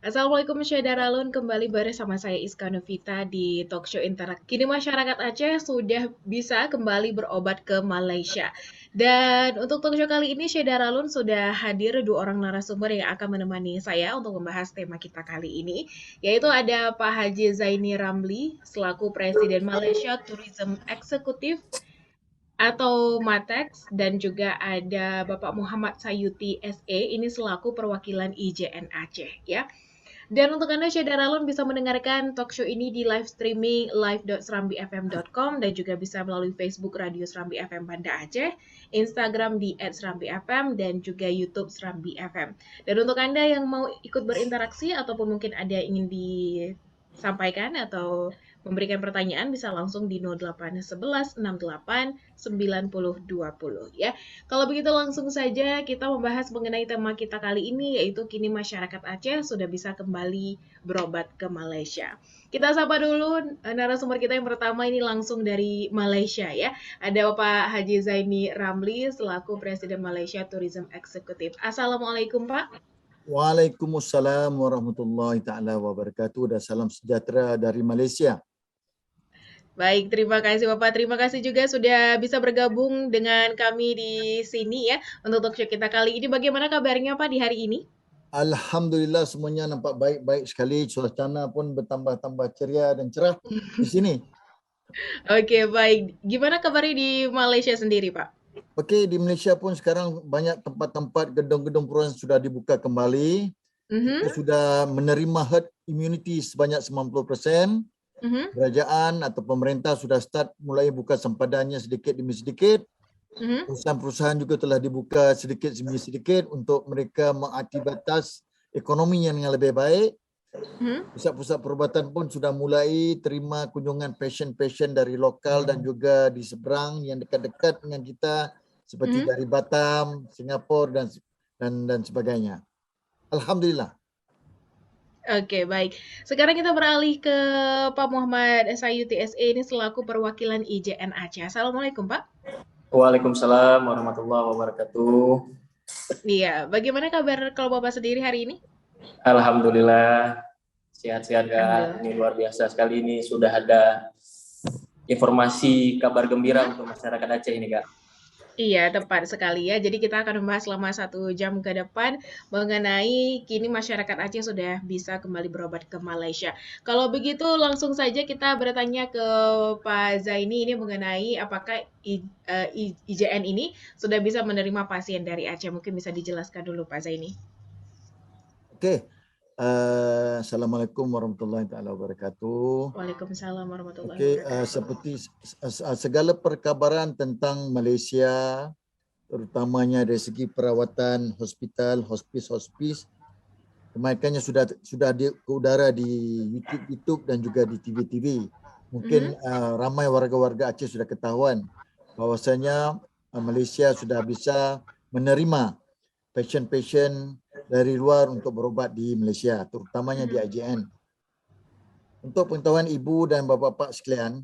Assalamualaikum Syederalun, kembali bersama saya Iska Novita di Talkshow Interak. Kini masyarakat Aceh sudah bisa kembali berobat ke Malaysia. Dan untuk talkshow kali ini Syederalun sudah hadir dua orang narasumber yang akan menemani saya untuk membahas tema kita kali ini, yaitu ada Pak Haji Zaini Ramli selaku Presiden Malaysia Tourism Executive atau MATEX, dan juga ada Bapak Muhammad Sayuti SE ini selaku perwakilan IJN Aceh ya. Dan untuk Anda Syederalun bisa mendengarkan talk show ini di live streaming live.serambifm.com dan juga bisa melalui Facebook Radio Serambi FM Banda Aceh, Instagram di @serambifm dan juga YouTube Serambi FM. Dan untuk Anda yang mau ikut berinteraksi ataupun mungkin ada yang ingin disampaikan atau memberikan pertanyaan bisa langsung di 0811 68 90 20 ya. Kalau begitu langsung saja kita membahas mengenai tema kita kali ini, yaitu kini masyarakat Aceh sudah bisa kembali berobat ke Malaysia. Kita sapa dulu narasumber kita yang pertama ini langsung dari Malaysia ya. Ada Bapak Haji Zaini Ramli selaku Presiden Malaysia Tourism Executive. Assalamualaikum Pak. Waalaikumsalam warahmatullahi taala wabarakatuh dan salam sejahtera dari Malaysia. Baik, terima kasih Bapak. Terima kasih juga sudah bisa bergabung dengan kami di sini ya untuk talk show kita kali ini. Bagaimana kabarnya Pak di hari ini? Alhamdulillah semuanya nampak baik-baik sekali. Suasana pun bertambah-tambah ceria dan cerah di sini. Oke, baik. Gimana kabarnya di Malaysia sendiri, Pak? Okey, di Malaysia pun sekarang banyak tempat-tempat gedung-gedung perumahan sudah dibuka kembali. Kita sudah menerima herd immunity sebanyak 90%. Kerajaan atau pemerintah sudah start mulai buka sempadannya sedikit demi sedikit. Perusahaan-perusahaan juga telah dibuka sedikit demi sedikit untuk mereka mengaktifkan ekonomi yang lebih baik. Pusat-pusat perubatan pun sudah mulai terima kunjungan pasien-pasien dari lokal dan juga di seberang yang dekat-dekat dengan kita seperti dari Batam, Singapura dan sebagainya. Alhamdulillah. Oke, baik. Sekarang kita beralih ke Pak Muhammad Sayuti SE ini selaku perwakilan IJN Aceh. Assalamualaikum, Pak. Waalaikumsalam warahmatullahi wabarakatuh. Iya, bagaimana kabar kalau Bapak sendiri hari ini? Alhamdulillah sehat-sehat Kak. Ini luar biasa sekali, ini sudah ada informasi kabar gembira untuk masyarakat Aceh ini Kak. Iya, tepat sekali ya. Jadi kita akan membahas selama 1 jam ke depan mengenai kini masyarakat Aceh sudah bisa kembali berobat ke Malaysia. Kalau begitu langsung saja kita bertanya ke Pak Zaini ini mengenai apakah IJN ini sudah bisa menerima pasien dari Aceh. Mungkin bisa dijelaskan dulu Pak Zaini. Okey. Assalamualaikum warahmatullahi taala wabarakatuh. Waalaikumsalam warahmatullahi Okey, wabarakatuh. seperti segala perkabaran tentang Malaysia, terutamanya dari segi perawatan hospital, hospis, kebanyakannya sudah ke udara di YouTube dan juga di TV. Mungkin ramai warga-warga Aceh sudah ketahuan bahawasanya Malaysia sudah bisa menerima pasien-pasien dari luar untuk berobat di Malaysia, terutamanya di IJN. Untuk pengetahuan ibu dan bapa-bapa sekalian,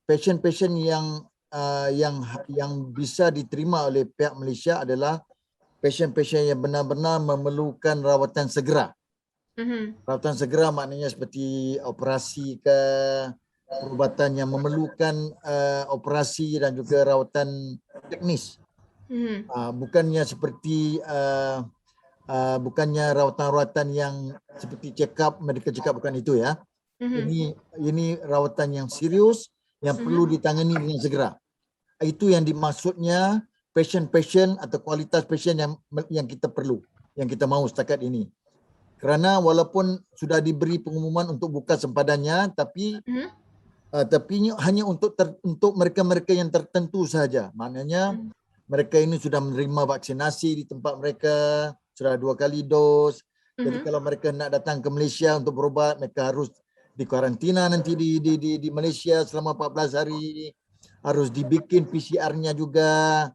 pasien-pasien yang bisa diterima oleh pihak Malaysia adalah pasien-pasien yang benar-benar memerlukan rawatan segera. Rawatan segera maknanya seperti operasi ke perubatan yang memerlukan operasi dan juga rawatan teknis. Bukannya seperti bukannya rawatan-rawatan yang seperti medical check up, bukan itu ya. Ini rawatan yang serius yang perlu ditangani dengan segera. Itu yang dimaksudnya pasien-pasien atau kualitas pasien yang kita perlu, yang kita mahu setakat ini. Kerana walaupun sudah diberi pengumuman untuk buka sempadannya, tapi hanya untuk mereka-mereka yang tertentu saja. Maknanya mereka ini sudah menerima vaksinasi di tempat mereka, sudah 2 kali dos. Jadi kalau mereka nak datang ke Malaysia untuk berobat, mereka harus dikarantina nanti di Malaysia selama 14 hari. Harus dibikin PCR-nya juga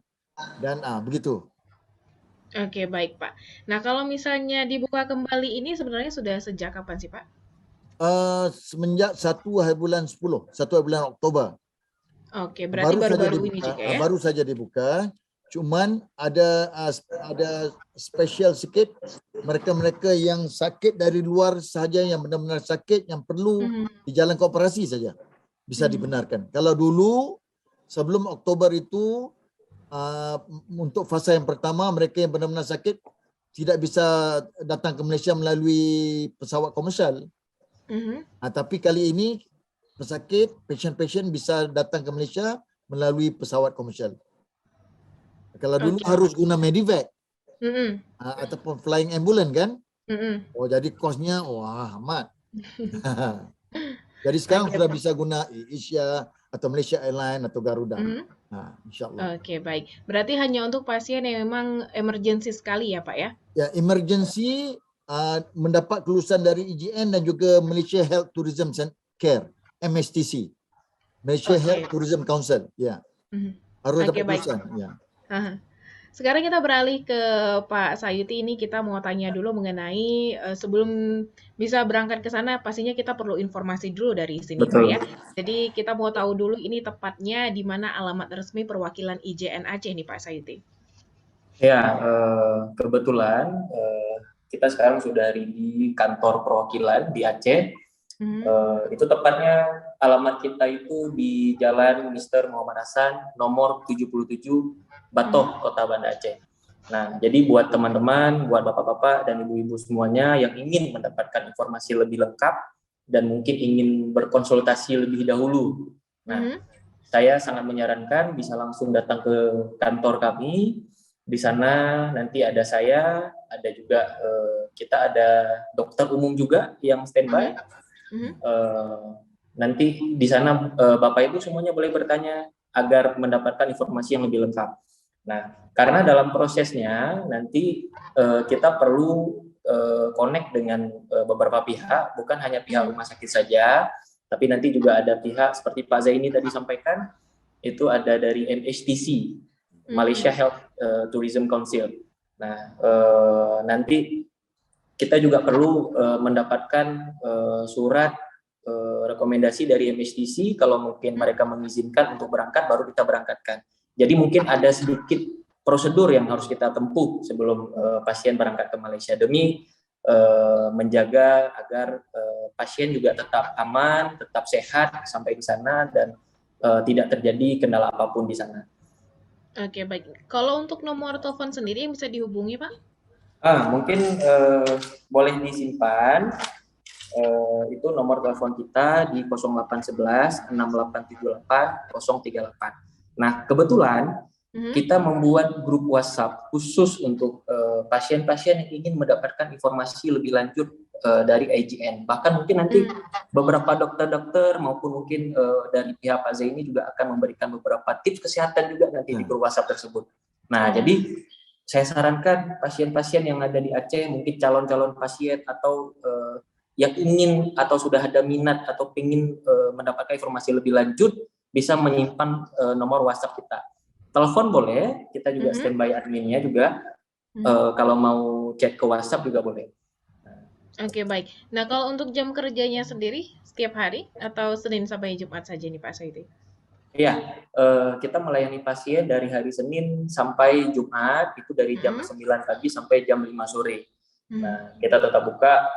dan begitu. Oke, baik Pak. Nah, kalau misalnya dibuka kembali ini sebenarnya sudah sejak kapan sih Pak? Semenjak 1 bulan Oktober. Oke, berarti baru-baru ini juga ya? Baru saja dibuka. Cuman ada special sikit, mereka-mereka yang sakit dari luar sahaja, yang benar-benar sakit, yang perlu dijalankan operasi saja bisa dibenarkan. Kalau dulu sebelum Oktober itu untuk fasa yang pertama, mereka yang benar-benar sakit tidak bisa datang ke Malaysia melalui pesawat komersial. Tapi kali ini pesakit, pasien-pasien bisa datang ke Malaysia melalui pesawat komersial. Kalau dulu harus guna Medivac ataupun flying ambulance kan. Oh, jadi kosnya wah amat. Jadi sekarang sudah bisa guna Asia atau Malaysia Airlines atau Garuda. InsyaAllah. Oke, baik. Berarti hanya untuk pasien yang memang emergency sekali ya Pak ya? Ya, emergency mendapat kelulusan dari IJN dan juga Malaysia Health Tourism Care, MSTC. Malaysia Health Tourism Council. Ya. Harus dapat kelulusan. Ya. Sekarang kita beralih ke Pak Sayuti. Ini kita mau tanya dulu mengenai sebelum bisa berangkat ke sana, pastinya kita perlu informasi dulu dari sini Pak ya. Jadi kita mau tahu dulu ini tepatnya di mana alamat resmi perwakilan IJN Aceh nih Pak Sayuti. Ya, kebetulan kita sekarang sudah di kantor perwakilan di Aceh. Itu tepatnya alamat kita itu di Jalan Mr. Muhammad Hasan nomor 77 Batoh, Kota Banda Aceh. Nah, jadi buat teman-teman, buat bapak-bapak dan ibu-ibu semuanya yang ingin mendapatkan informasi lebih lengkap dan mungkin ingin berkonsultasi lebih dahulu. Nah, saya sangat menyarankan bisa langsung datang ke kantor kami. Di sana nanti ada saya, ada juga kita ada dokter umum juga yang standby. Nanti di sana Bapak Ibu semuanya boleh bertanya agar mendapatkan informasi yang lebih lengkap. Nah, karena dalam prosesnya nanti kita perlu connect dengan beberapa pihak, bukan hanya pihak rumah sakit saja, tapi nanti juga ada pihak seperti Pak Zaini tadi sampaikan, itu ada dari MHTC, Malaysia Health Tourism Council. Nah, nanti kita juga perlu mendapatkan surat rekomendasi dari MHTC, kalau mungkin mereka mengizinkan untuk berangkat, baru kita berangkatkan. Jadi mungkin ada sedikit prosedur yang harus kita tempuh sebelum pasien berangkat ke Malaysia demi menjaga agar pasien juga tetap aman, tetap sehat sampai di sana dan tidak terjadi kendala apapun di sana. Oke, baik. Kalau untuk nomor telepon sendiri yang bisa dihubungi, Pak? Mungkin boleh disimpan. Itu nomor telepon kita di 0811 6878 038. Nah, kebetulan kita membuat grup WhatsApp khusus untuk pasien-pasien yang ingin mendapatkan informasi lebih lanjut dari IJN. Bahkan mungkin nanti beberapa dokter-dokter maupun mungkin dari pihak Pak Zaini juga akan memberikan beberapa tips kesehatan juga nanti di grup WhatsApp tersebut. Nah, jadi saya sarankan pasien-pasien yang ada di Aceh, mungkin calon-calon pasien atau yang ingin atau sudah ada minat atau ingin mendapatkan informasi lebih lanjut, bisa menyimpan nomor WhatsApp kita. Telepon boleh, kita juga standby adminnya juga. Kalau mau chat ke WhatsApp juga boleh. Oke, baik. Nah, kalau untuk jam kerjanya sendiri, setiap hari atau Senin sampai Jumat saja nih Pak Sayuti? Iya, kita melayani pasien dari hari Senin sampai Jumat, itu dari jam 9 pagi sampai jam 5 sore. Nah, kita tetap buka,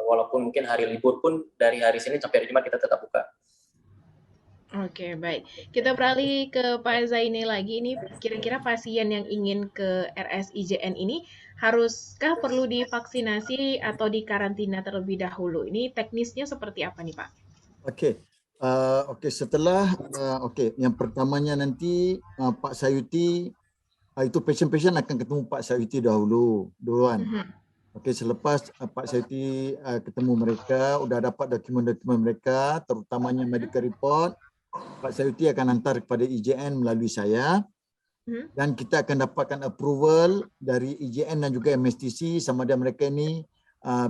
walaupun mungkin hari libur pun dari hari Senin sampai hari Jumat kita tetap buka. Oke, baik. Kita beralih ke Pak Zaini lagi. Ini kira-kira pasien yang ingin ke RSIJN ini haruskah perlu divaksinasi atau dikarantina terlebih dahulu? Ini teknisnya seperti apa nih Pak? Okey, setelah yang pertamanya nanti Pak Sayuti itu pasien-pasien akan ketemu Pak Sayuti duluan. Okey, selepas Pak Sayuti ketemu mereka, sudah dapat dokumen-dokumen mereka, terutamanya medical report, Pak Sayuti akan hantar kepada IJN melalui saya dan kita akan dapatkan approval dari IJN dan juga MSTC sama ada mereka ini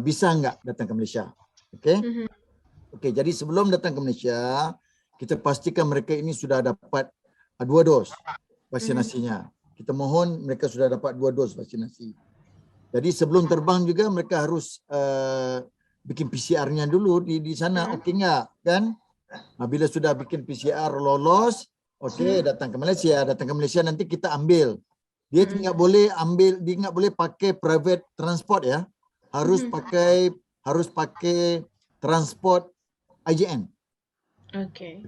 bisa enggak datang ke Malaysia. Okey. Okey, jadi sebelum datang ke Malaysia, kita pastikan mereka ini sudah dapat 2 dos vaksinasinya. Kita mohon mereka sudah dapat 2 dos vaksinasi. Jadi sebelum terbang juga mereka harus bikin PCR-nya dulu di sana. Okey enggak? Kan? Bila sudah bikin PCR lolos, okey datang ke Malaysia. Datang ke Malaysia nanti kita ambil Dia nggak boleh ambil, dia nggak boleh pakai private transport ya. Harus pakai transport IJN. Oke.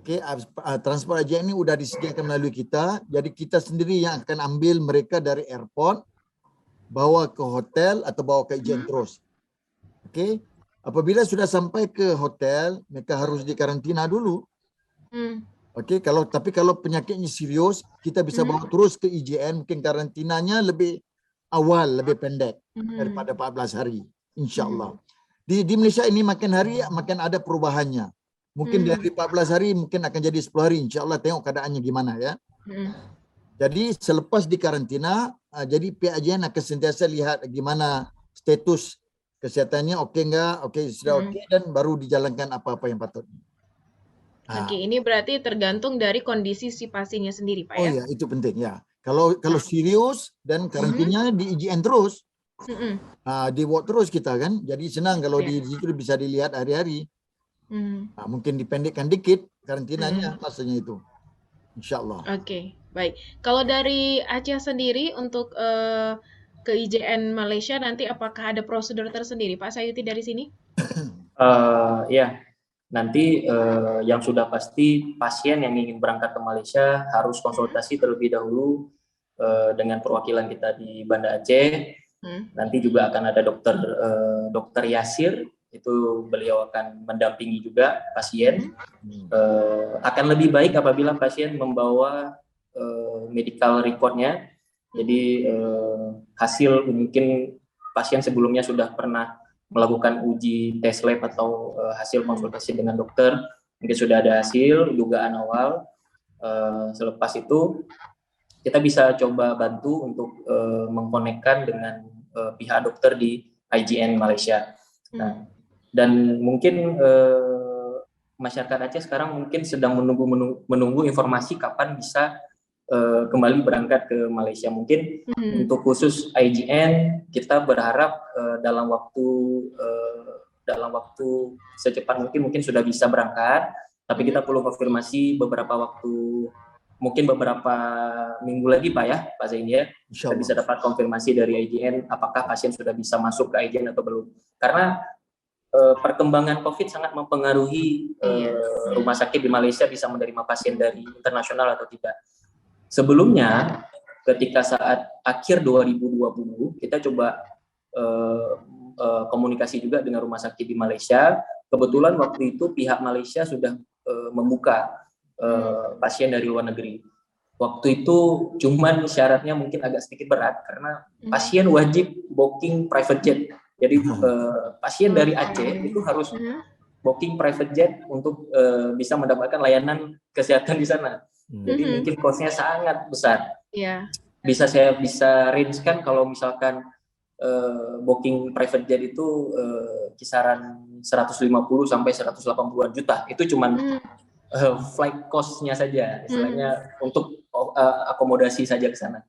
Transport IJN ini udah disediakan melalui kita. Jadi kita sendiri yang akan ambil mereka dari airport, bawa ke hotel atau bawa ke IJN terus. Oke. Apabila sudah sampai ke hotel, mereka harus dikarantina dulu. Oke, tapi kalau penyakitnya serius, kita bisa bawa terus ke IJN, mungkin karantinanya lebih awal, lebih pendek daripada 14 hari, insya Allah. Di Malaysia ini makin hari makin ada perubahannya. Mungkin dari 14 hari mungkin akan jadi 10 hari, insya Allah, tengok keadaannya gimana ya. Jadi selepas di karantina, jadi pihak IJN akan sentiasa lihat gimana status kesehatannya, oke enggak, oke sudah oke, dan baru dijalankan apa-apa yang patut. Oke, ini berarti tergantung dari kondisi si pasiennya sendiri, Pak ya? Oh ya, itu penting ya. Kalau serius dan karantinanya di IJN terus, di ward terus kita kan, jadi senang kalau di situ bisa dilihat hari-hari. Mungkin dipendekkan dikit karantinanya, maksudnya itu, insya Allah. Oke, baik. Kalau dari Aceh sendiri untuk ke IJN Malaysia nanti apakah ada prosedur tersendiri, Pak Sayuti dari sini? Ya. Nanti yang sudah pasti pasien yang ingin berangkat ke Malaysia harus konsultasi terlebih dahulu dengan perwakilan kita di Banda Aceh. Nanti juga akan ada dokter Yasir, itu beliau akan mendampingi juga pasien. Akan lebih baik apabila pasien membawa medical record-nya. Jadi hasil mungkin pasien sebelumnya sudah pernah melakukan uji tes lab atau hasil konsultasi dengan dokter, mungkin sudah ada hasil dugaan awal. Selepas itu kita bisa coba bantu untuk mengkonekkan dengan pihak dokter di IJN Malaysia. Nah, dan mungkin masyarakat Aceh sekarang mungkin sedang menunggu informasi kapan bisa kembali berangkat ke Malaysia. Mungkin untuk khusus IJN kita berharap dalam waktu secepat mungkin sudah bisa berangkat, tapi kita perlu konfirmasi beberapa minggu lagi Pak ya, Pak Zaini ya, kita bisa dapat konfirmasi dari IJN apakah pasien sudah bisa masuk ke IJN atau belum. Karena perkembangan COVID sangat mempengaruhi rumah sakit di Malaysia bisa menerima pasien dari internasional atau tidak. Sebelumnya, ketika saat akhir 2020, kita coba komunikasi juga dengan rumah sakit di Malaysia. Kebetulan waktu itu pihak Malaysia sudah membuka pasien dari luar negeri. Waktu itu cuman syaratnya mungkin agak sedikit berat karena pasien wajib booking private jet. Jadi pasien dari Aceh itu harus booking private jet untuk bisa mendapatkan layanan kesehatan di sana. Jadi mungkin cost-nya sangat besar. Saya bisa range-kan kalau misalkan booking private jet itu kisaran 150 sampai 180-an juta. Itu cuman flight cost-nya saja, istilahnya untuk akomodasi saja ke sana.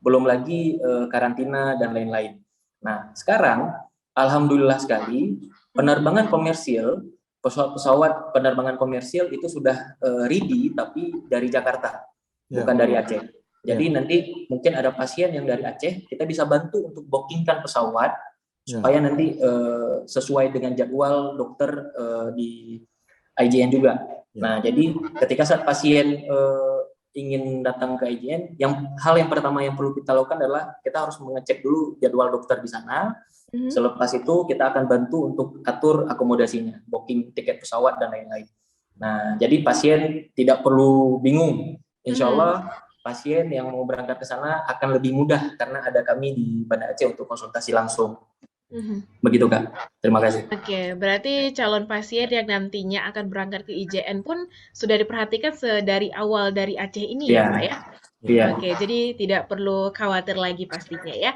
Belum lagi karantina dan lain-lain. Nah, sekarang alhamdulillah sekali penerbangan komersil, pesawat penerbangan komersil itu sudah ready tapi dari Jakarta, bukan dari Aceh. Jadi nanti mungkin ada pasien yang dari Aceh, kita bisa bantu untuk bookingkan pesawat supaya nanti sesuai dengan jadwal dokter di IJN juga. Nah, jadi ketika saat pasien ingin datang ke IJN, hal yang pertama yang perlu kita lakukan adalah kita harus mengecek dulu jadwal dokter di sana. Selepas itu kita akan bantu untuk atur akomodasinya, booking tiket pesawat dan lain-lain. Nah, jadi pasien tidak perlu bingung. Insya Allah pasien yang mau berangkat ke sana akan lebih mudah karena ada kami di Banda Aceh untuk konsultasi langsung. Begitu Kak, terima kasih. Oke, berarti calon pasien yang nantinya akan berangkat ke IJN pun sudah diperhatikan dari awal dari Aceh ini ya Pak ya? Oke, jadi tidak perlu khawatir lagi pastinya ya.